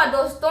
हुआ दोस्तों,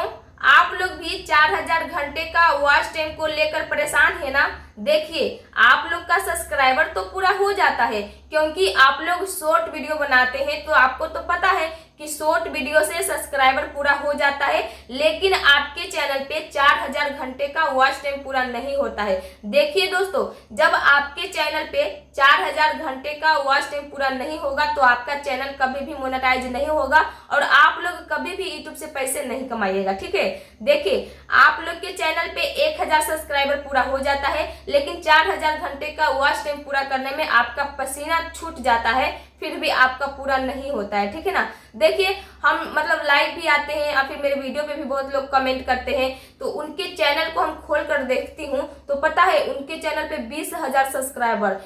आप लोग भी 4000 घंटे का वॉच टाइम को लेकर परेशान है ना। देखिए, आप लोग का सब्सक्राइबर तो पूरा हो जाता है क्योंकि आप लोग शॉर्ट वीडियो बनाते हैं, तो आपको तो पता है कि शॉर्ट वीडियो से सब्सक्राइबर पूरा हो जाता है, लेकिन आपके चैनल पे 4000 घंटे का वॉच टाइम पूरा नहीं होता है। देखिए दोस्तों, जब आपके चैनल पे 4000 घंटे का वॉच टाइम पूरा नहीं होगा तो आपका चैनल कभी भी मोनेटाइज नहीं होगा और आप लोग कभी भी यूट्यूब से पैसे नहीं कमाइएगा। ठीक है, देखिए आप लोग के चैनल पे 1000 सब्सक्राइबर पूरा हो जाता है, लेकिन 4000 घंटे का वॉच टाइम पूरा करने में आपका पसीना छूट जाता है, फिर भी आपका पूरा नहीं होता है। ठीक है ना। देखिए, हम मतलब लाइव भी आते हैं और फिर मेरे वीडियो पे भी बहुत लोग कमेंट करते हैं, तो उनके चैनल को हम खोल कर देखती हूँ तो पता है उनके चैनल पे 20,000 सब्सक्राइबर,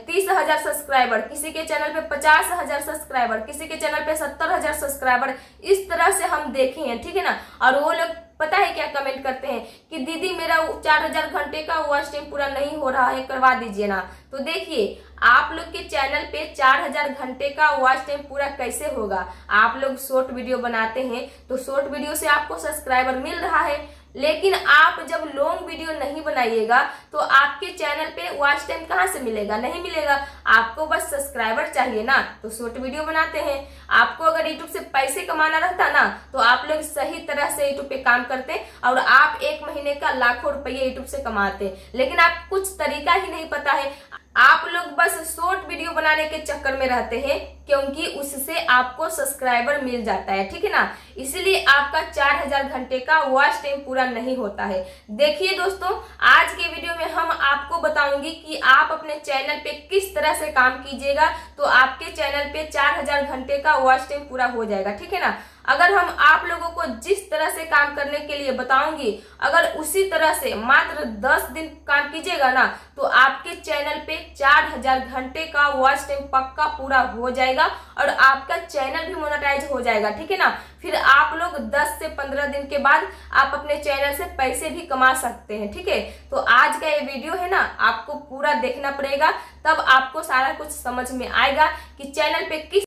30,000 सब्सक्राइबर, किसी के चैनल पे 50,000 सब्सक्राइबर, किसी के चैनल पे 70,000 सब्सक्राइबर, इस तरह से हम देखे हैं। ठीक है ना। और वो लोग पता है क्या कमेंट करते हैं कि दीदी मेरा 4000 घंटे का वॉच टाइम पूरा नहीं हो रहा है, करवा दीजिए ना। तो देखिए, आप लोग के चैनल पे 4000 घंटे का वॉच टाइम पूरा कैसे होगा। आप लोग शॉर्ट वीडियो बनाते हैं तो शॉर्ट वीडियो से आपको सब्सक्राइबर मिल रहा है, लेकिन आप जब लॉन्ग वीडियो नहीं बनाइएगा तो आपके चैनल पे वॉच टाइम कहाँ से मिलेगा, नहीं मिलेगा। आपको बस सब्सक्राइबर चाहिए ना, तो शॉर्ट वीडियो बनाते हैं। आपको अगर यूट्यूब से पैसे कमाना रहता ना तो आप लोग सही तरह से यूट्यूब पे काम करते और आप एक महीने का लाखों रुपये यूट्यूब से कमाते, लेकिन आप कुछ तरीका ही नहीं पता है। आप लोग बस शॉर्ट वीडियो बनाने के चक्कर में रहते हैं क्योंकि उससे आपको सब्सक्राइबर मिल जाता है। ठीक है ना, इसलिए आपका 4000 घंटे का वॉच टाइम पूरा नहीं होता है। देखिए दोस्तों, आज के वीडियो में हम आपको बताऊंगी कि आप अपने चैनल पे किस तरह से काम कीजिएगा तो आपके चैनल पे 4000 घंटे का वॉच टाइम पूरा हो जाएगा। ठीक है ना। अगर हम आप लोगों को जिस तरह से काम करने के लिए बताऊंगी, अगर उसी तरह से मात्र 10 दिन काम कीजिएगा ना तो आपके चैनल पे 4000 घंटे का वॉच टाइम पक्का पूरा हो जाएगा और आपका चैनल भी मोनेटाइज हो जाएगा। ठीक है ना। फिर आप लोग 10 से 15 दिन के बाद आप अपने चैनल से पैसे भी कमा सकते हैं। ठीक है, तो आज का ये वीडियो है ना, आपको पूरा देखना पड़ेगा, तब आपको सारा कुछ समझ में आएगा कि चैनल पे किस